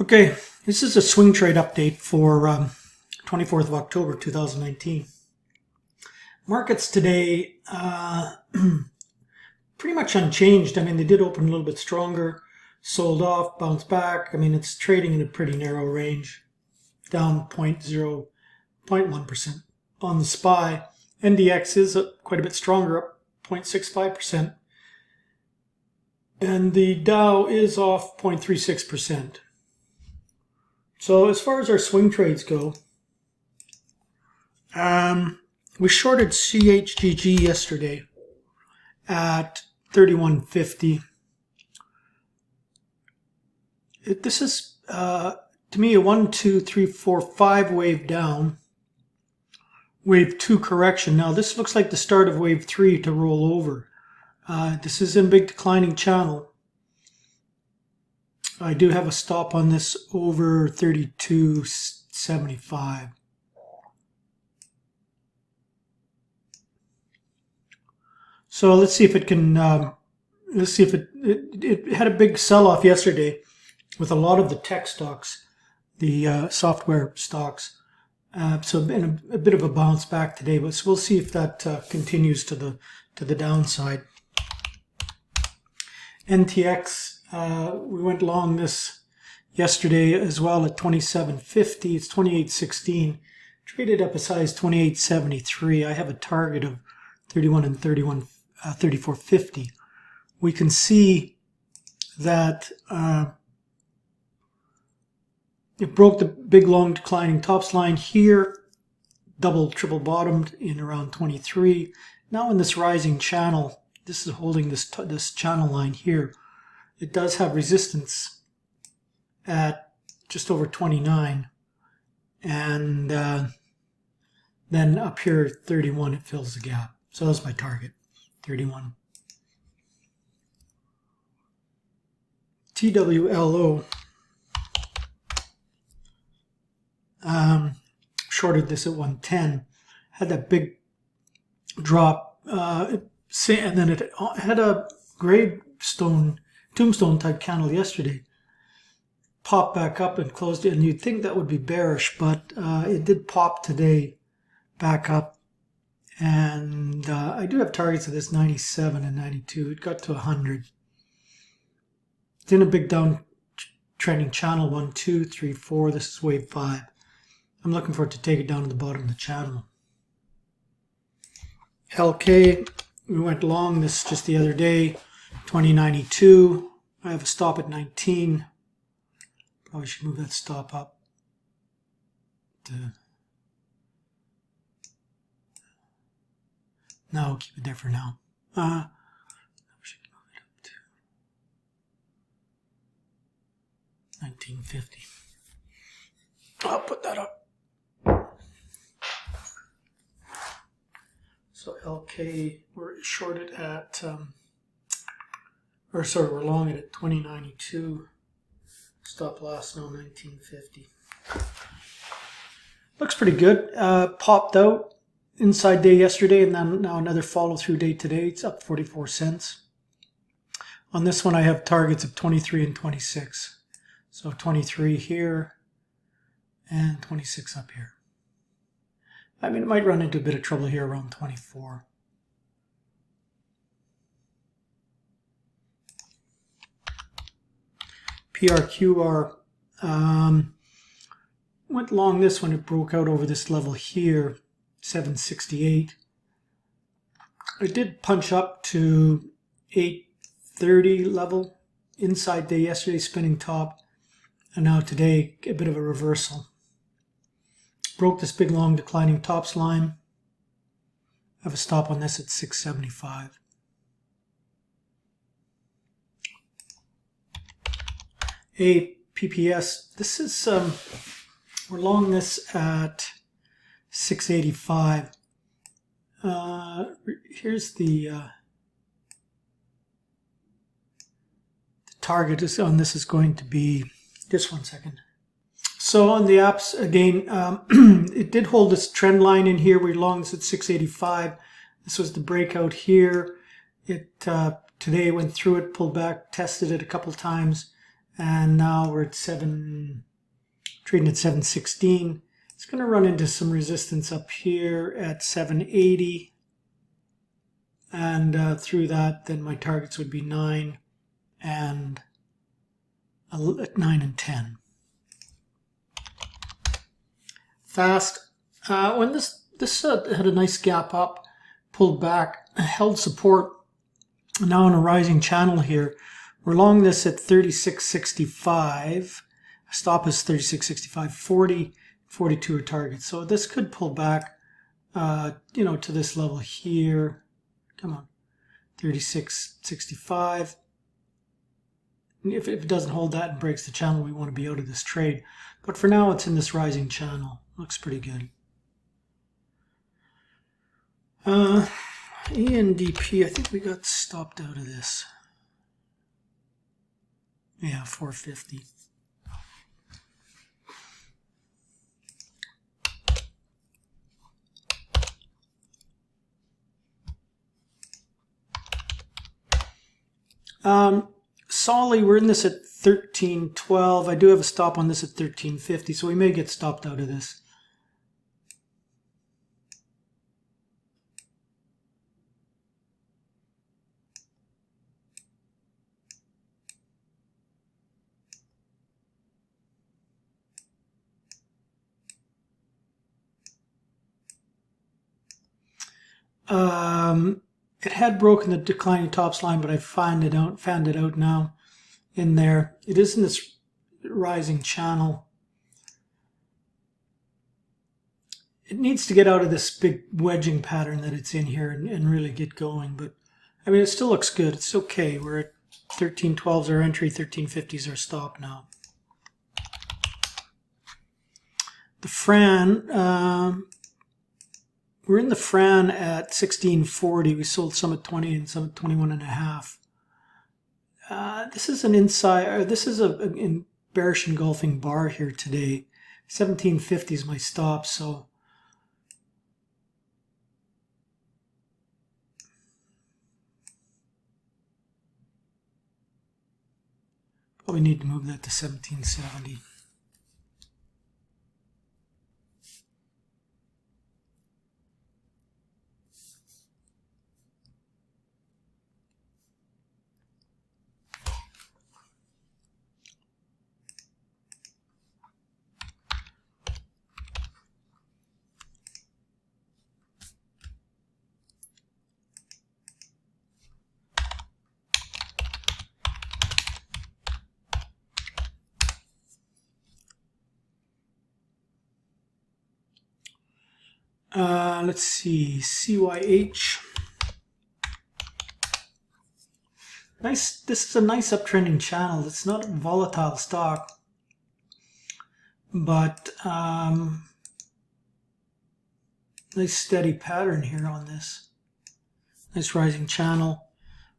Okay, this is a swing trade update for 24th of October 2019. Markets today pretty much unchanged. I mean, they did open a little bit stronger, sold off, bounced back. I mean, it's trading in a pretty narrow range, down 0.1% on the SPY. NDX is quite a bit stronger, up 0.65%. And the Dow is off 0.36%. So as far as our swing trades go, we shorted CHGG yesterday at 31.50. This is, to me, a 1, 2, 3, 4, 5 wave down. Wave 2 correction. Now this looks like the start of wave 3 to roll over. This is in a big declining channel. I do have a stop on this over 32.75. So let's see if it can, let's see if it had a big sell-off yesterday with a lot of the tech stocks, the software stocks. So been a bit of a bounce back today, but we'll see if that continues to the downside. NTX, we went long this yesterday as well at 27.50. It's 28.16. Traded up as high as 28.73. I have a target of 31 and 34.50. We can see that it broke the big long declining tops line here, double triple bottomed in around 23. Now in this rising channel, this is holding this channel line here. It does have resistance at just over 29, and then up here at 31 it fills the gap. So that's my target, 31. TWLO, shorted this at 110, had that big drop, and then it had a tombstone type candle yesterday, popped back up and closed it, and you'd think that would be bearish, but it did pop today back up, and I do have targets of this 97 and 92. It got to 100. It's in a big down trending channel, 1, 2, 3, 4. This is wave 5. I'm looking for it to take it down to the bottom of the channel. LK, we went long this just the other day, 2092. I have a stop at 19. Probably should move that stop up to, no, keep it there for now. We should move it up to 1950. I'll put that up. So LK, we're shorted at, we're long at 2092. Stop loss now 1950. Looks pretty good. Popped out inside day yesterday, and then now another follow through day today. It's up 44 cents. On this one, I have targets of 23 and 26. So 23 here and 26 up here. I mean, it might run into a bit of trouble here around 24. PRQR, went long this one. It broke out over this level here, 768. It did punch up to 830 level inside day yesterday, spinning top, and now today a bit of a reversal. Broke this big long declining tops line. I have a stop on this at 675. PPS, this is, we're long this at 685. Here's the target is on this is going to be, just 1 second. So on the apps, again, it did hold this trend line in here. We long this at 685. This was the breakout here. It today went through it, pulled back, tested it a couple times, And now we're at trading at 716. It's going to run into some resistance up here at 780. And through that, then my targets would be 9 and 10. Fast. When this had a nice gap up, pulled back, held support. Now in a rising channel here. We're long this at 36.65. Stop is 36.65. 40, 42 are targets. So this could pull back, to this level here. Come on, 36.65. If it doesn't hold that and breaks the channel, we want to be out of this trade. But for now, it's in this rising channel. Looks pretty good. ENDP, I think we got stopped out of this. Yeah, 450. Solly, we're in this at 13.12. I do have a stop on this at 13.50, so we may get stopped out of this. It had broken the declining tops line, but I found it out now in there. It is in this rising channel. It needs to get out of this big wedging pattern that it's in here and really get going. But I mean, it still looks good. It's okay. We're at 13.12 is our entry, 13.50 is our stop now. The Fran, we're in the Fran at 16.40. We sold some at 20 and some at 21.5. This is an inside. This is a bearish engulfing bar here today. 17.50 is my stop. So probably need to move that to 17.70. Let's see, CYH. Nice. This is a nice uptrending channel. It's not a volatile stock, but nice steady pattern here on this. Nice rising channel.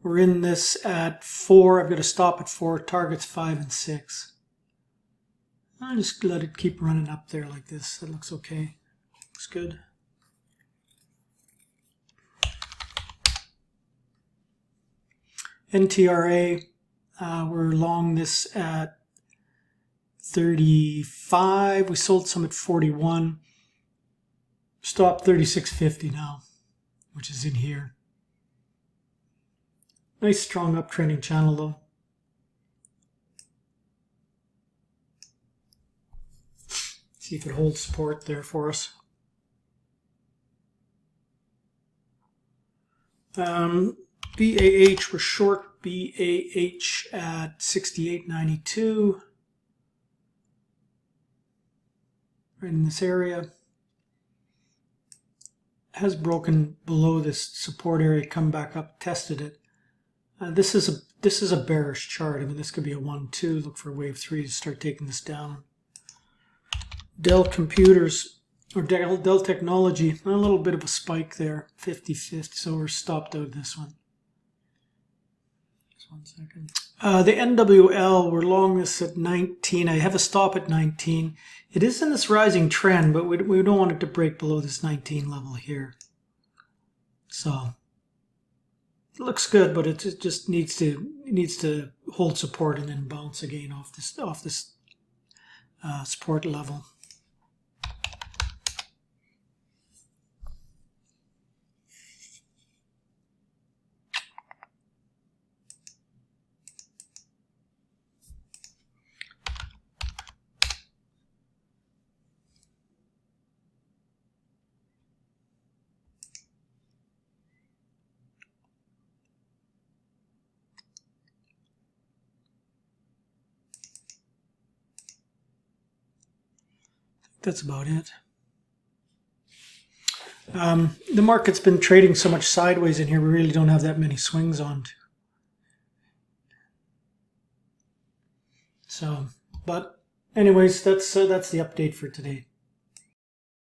We're in this at 4. I've got to stop at 4. Targets 5 and 6. I'll just let it keep running up there like this. That looks okay. Looks good. NTRA, we're long this at 35. We sold some at 41. Stop 36.50 now, which is in here. Nice strong uptrending channel though. See if it holds support there for us. BAH, we're short BAH at 68.92. Right in this area. Has broken below this support area, come back up, tested it. This is a bearish chart. I mean, this could be a 1-2. Look for wave 3 to start taking this down. Dell Computers, or Dell Technology, a little bit of a spike there, 50-50, so we're stopped out of this one. Just 1 second. The NWL, we're long this at 19. I have a stop at 19. It is in this rising trend, but we don't want it to break below this 19 level here. So, it looks good, but it just needs to hold support and then bounce again off this support level. That's about it. The market's been trading so much sideways in here, we really don't have that many swings on. So, but anyways, that's the update for today.